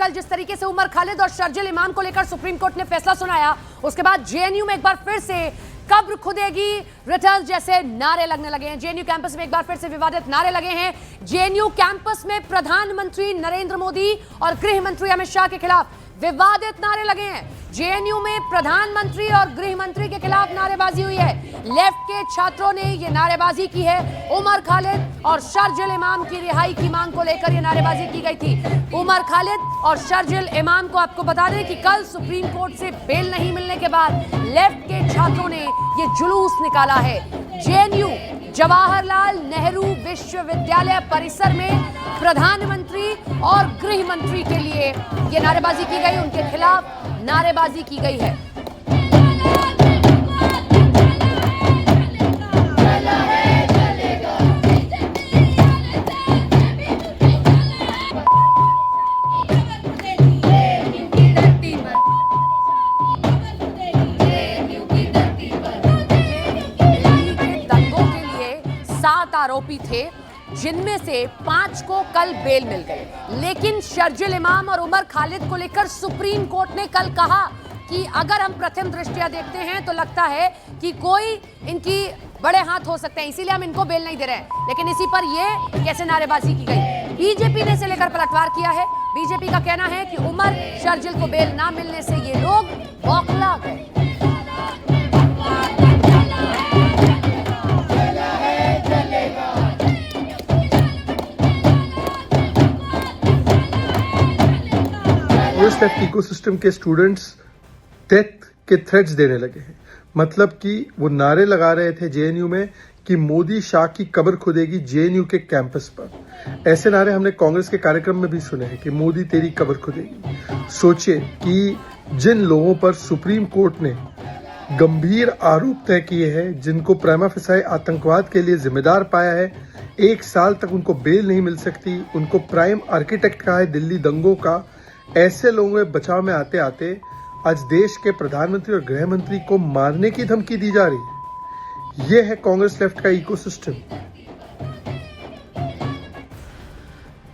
कल जिस तरीके से उमर खालिद और शर्जिल इमाम को लेकर सुप्रीम कोर्ट ने फैसला सुनाया, उसके बाद जेएनयू में एक बार फिर से कब्र खुदेगी रिटर्न जैसे नारे लगने लगे हैं। जेएनयू कैंपस में एक बार फिर से विवादित नारे लगे हैं। जेएनयू कैंपस में प्रधानमंत्री नरेंद्र मोदी और गृह मंत्री अमित शाह के खिलाफ विवादित नारे लगे हैं। जेएनयू में प्रधानमंत्री और गृह मंत्री के खिलाफ नारेबाजी हुई है। लेफ्ट के छात्रों ने यह नारेबाजी की है। उमर खालिद और शर्जिल इमाम की रिहाई की मांग को लेकर यह नारेबाजी की गई थी। उमर खालिद और शर्जिल इमाम को आपको बता दें कि कल सुप्रीम कोर्ट से बेल नहीं मिलने के बाद लेफ्ट के छात्रों ने यह जुलूस निकाला है। जेएनयू जवाहरलाल नेहरू विश्वविद्यालय परिसर में प्रधानमंत्री और गृह मंत्री के लिए यह नारेबाजी की गई, उनके खिलाफ नारेबाजी की गई है। दंगों के लिए 7 आरोपी थे, जिनमें से 5 को कल बेल मिल गई। लेकिन शर्जिल इमाम और उमर खालिद को लेकर सुप्रीम कोर्ट ने कल कहा कि अगर हम प्रथम दृष्टया देखते हैं तो लगता है कि कोई इनकी बड़े हाथ हो सकते हैं, इसीलिए हम इनको बेल नहीं दे रहे हैं। लेकिन इसी पर यह कैसे नारेबाजी की गई। बीजेपी ने इसे लेकर पलटवार किया है। बीजेपी का कहना है कि उमर शर्जिल को बेल ना मिलने से ये लोग बौखला गए। इकोसिस्टम के स्टूडेंट्स डेथ के थ्रेट्स देने लगे हैं। मतलब कि वो नारे लगा रहे थे जेएनयू में कि मोदी शाह की कब्र खुदेगी जेएनयू के कैंपस पर। ऐसे नारे हमने कांग्रेस के कार्यक्रम में भी सुने हैं कि मोदी तेरी कब्र खुदेगी। सोचिए कि जिन लोगों पर सुप्रीम कोर्ट ने गंभीर आरोप तय किए हैं, जिनको प्रिमा फेसाई आतंकवाद के लिए जिम्मेदार पाया है, 1 साल तक उनको बेल नहीं मिल सकती, उनको प्राइम आर्किटेक्ट कहा है दिल्ली दंगों का, ऐसे लोगों के बचाव में आते आते आज देश के प्रधानमंत्री और गृह मंत्री को मारने की धमकी दी जा रही है। यह है कांग्रेस लेफ्ट का इकोसिस्टम।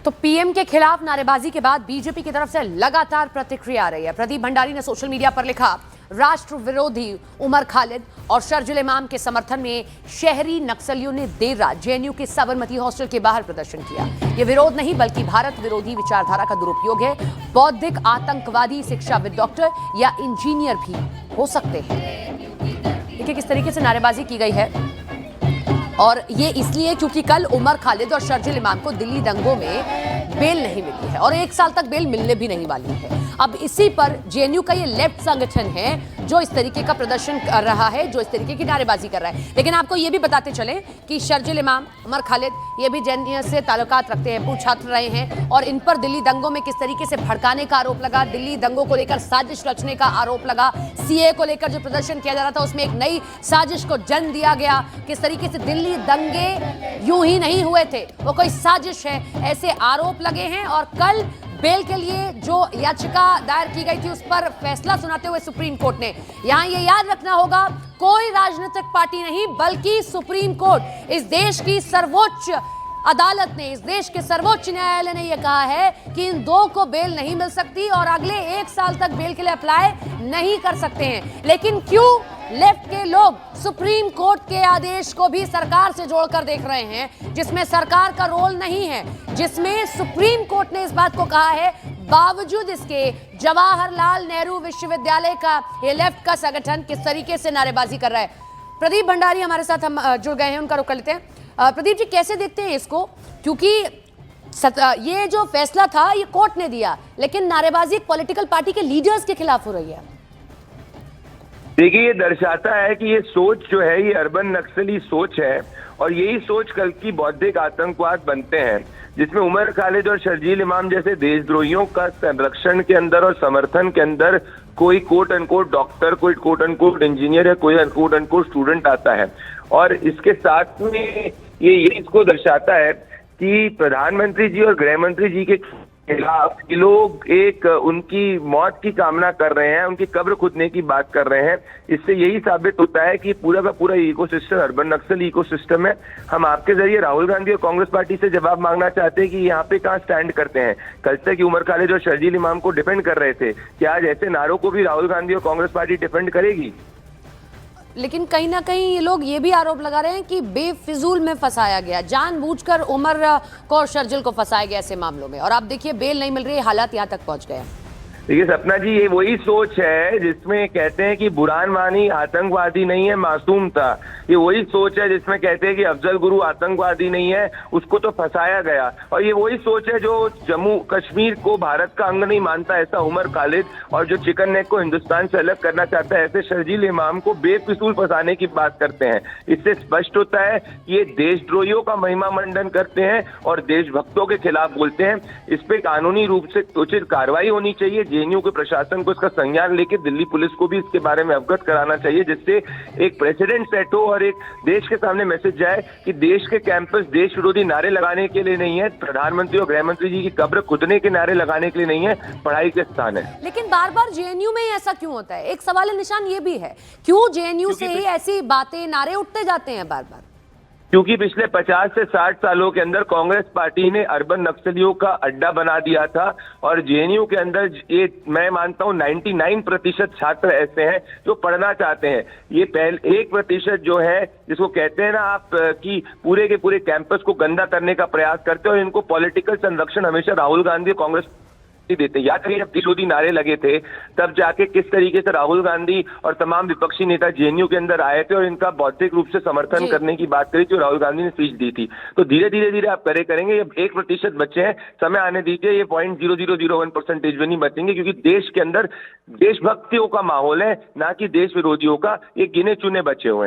तो पीएम के खिलाफ नारेबाजी के बाद बीजेपी की तरफ से लगातार प्रतिक्रिया आ रही है। प्रदीप भंडारी ने सोशल मीडिया पर लिखा, राष्ट्र विरोधी उमर खालिद और शर्जिल इमाम के समर्थन में शहरी नक्सलियों ने देर रात जेएनयू के साबरमती हॉस्टल के बाहर प्रदर्शन किया। यह विरोध नहीं बल्कि भारत विरोधी विचारधारा का दुरुपयोग है। बौद्धिक आतंकवादी शिक्षाविद, डॉक्टर या इंजीनियर भी हो सकते हैं। देखिए किस तरीके से नारेबाजी की गई है। और ये इसलिए क्योंकि कल उमर खालिद और शर्जिल इमाम को दिल्ली दंगों में बेल नहीं मिली है और 1 साल तक बेल मिलने भी नहीं वाली है। अब इसी पर जेएनयू का ये लेफ्ट संगठन है जो इस तरीके का प्रदर्शन कर रहा है, जो इस तरीके की नारेबाजी कर रहा है। लेकिन आपको ये भी बताते चले कि शर्जिल इमाम, उमर खालिद ये भी जेएनयू से ताल्लुकात रखते हैं, पूर्व छात्र रहे हैं और इन पर दिल्ली दंगों में किस तरीके से भड़काने का आरोप लगा, दिल्ली दंगों को लेकर साजिश रचने का आरोप लगा। सीए को लेकर जो प्रदर्शन किया जा रहा था उसमें एक नई साजिश को जन्म दिया गया। किस तरीके से दिल्ली दंगे यूं ही नहीं हुए थे, वो कोई साजिश है, ऐसे आरोप लगे हैं। और कल बेल के लिए जो याचिका दायर की गई थी उस पर फैसला सुनाते हुए सुप्रीम कोर्ट ने, यहां ये याद रखना होगा, कोई राजनीतिक पार्टी नहीं बल्कि सुप्रीम कोर्ट, इस देश की सर्वोच्च अदालत ने, इस देश के सर्वोच्च न्यायालय ने यह कहा है कि इन 2 को बेल नहीं मिल सकती और अगले 1 साल तक बेल के लिए अप्लाई नहीं कर सकते हैं। लेकिन क्यों लेफ्ट के लोग सुप्रीम कोर्ट के आदेश को भी सरकार से जोड़कर देख रहे हैं, जिसमें सरकार का रोल नहीं है, जिसमें सुप्रीम कोर्ट ने इस बात को कहा है, बावजूद इसके जवाहरलाल नेहरू विश्वविद्यालय का ये लेफ्ट का संगठन किस तरीके से नारेबाजी कर रहा है। प्रदीप भंडारी हमारे साथ हम जुड़ गए हैं, उनका रुख कर लेते हैं। प्रदीप जी, कैसे देखते हैं इसको, क्योंकि ये जो फैसला था ये कोर्ट ने दिया, लेकिन नारेबाजी एक पॉलिटिकल पार्टी के लीडर्स के खिलाफ हो रही है। देखिए, ये दर्शाता है कि ये सोच जो है ये अर्बन नक्सली सोच है और यही सोच कल की बौद्धिक आतंकवाद बनते हैं, जिसमें उमर खालिद और शर्जील इमाम जैसे देशद्रोहियों का संरक्षण के अंदर और समर्थन के अंदर कोई कोट अनकोट डॉक्टर, कोई कोट अनकोट इंजीनियर या कोई कोट अनकोट स्टूडेंट आता है। और इसके साथ में ये इसको दर्शाता है कि प्रधानमंत्री जी और गृह मंत्री जी के खिलाफ ये लोग एक उनकी मौत की कामना कर रहे हैं, उनकी कब्र खुदने की बात कर रहे हैं। इससे यही साबित होता है कि पूरा का पूरा इकोसिस्टम अर्बन नक्सल इकोसिस्टम है। हम आपके जरिए राहुल गांधी और कांग्रेस पार्टी से जवाब मांगना चाहते हैं कि यहाँ पे कहाँ स्टैंड करते हैं। कल तक उमर खालिद और शर्जील इमाम को डिफेंड कर रहे थे, क्या आज ऐसे नारों को भी राहुल गांधी और कांग्रेस पार्टी डिफेंड करेगी? लेकिन कहीं ना कहीं ये लोग ये भी आरोप लगा रहे हैं कि बेफिजूल में फंसाया गया, जानबूझकर उमर को और शर्जिल को फंसाया गया ऐसे मामलों में, और आप देखिए बेल नहीं मिल रही, हालात यहाँ तक पहुंच गए। देखिए सपना जी, ये वही सोच है जिसमें कहते हैं कि बुरहान वानी आतंकवादी नहीं है, मासूम था। ये वही सोच है जिसमें कहते हैं कि अफजल गुरु आतंकवादी नहीं है, उसको तो फंसाया गया। और ये वही सोच है जो जम्मू कश्मीर को भारत का अंग नहीं मानता, ऐसा उमर खालिद, और जो चिकन नेक को हिंदुस्तान से अलग करना चाहता है, ऐसे शर्जील इमाम को बेफिजूल फंसाने की बात करते हैं। इससे स्पष्ट होता है कि ये देशद्रोहियों का महिमा मंडन करते हैं और देशभक्तों के खिलाफ बोलते हैं। इस पे कानूनी रूप से उचित कार्रवाई होनी चाहिए। जेएनयू के प्रशासन को इसका संज्ञान लेकर दिल्ली पुलिस को भी इसके बारे में अवगत कराना चाहिए, जिससे एक प्रेसिडेंट सेट हो और एक देश के सामने मैसेज जाए कि देश के कैंपस देश विरोधी नारे लगाने के लिए नहीं है, प्रधानमंत्री और गृह मंत्री जी की कब्र खुदने के नारे लगाने के लिए नहीं है, पढ़ाई के स्थान है। लेकिन बार बार जेएनयू में ही ऐसा क्यों होता है? एक सवाल निशान ये भी है, क्यों जेएनयू से ही ऐसी बातें, नारे उठते जाते हैं बार बार? क्योंकि पिछले 50 से 60 सालों के अंदर कांग्रेस पार्टी ने अर्बन नक्सलियों का अड्डा बना दिया था, और जेएनयू के अंदर ये मैं मानता हूं 99% छात्र ऐसे हैं जो पढ़ना चाहते हैं। ये 1% जो है, जिसको कहते हैं ना आप कि पूरे के पूरे कैंपस को गंदा करने का प्रयास करते हैं, और इनको पॉलिटिकल संरक्षण हमेशा राहुल गांधी और कांग्रेस देते। याद करिए जब विरोधी नारे लगे थे तब जाके किस तरीके से राहुल गांधी और तमाम विपक्षी नेता जेएनयू के अंदर आए थे और इनका बौद्धिक रूप से समर्थन करने की बात करी जो राहुल गांधी ने स्पीच दी थी। तो धीरे धीरे आप करेंगे, ये 1% बच्चे हैं, समय आने दीजिए, ये 0.0001% भी नहीं बचेंगे, क्योंकि देश के अंदर देशभक्तियों का माहौल है, ना कि देश विरोधियों का। ये गिने चुने बचे हुए हैं।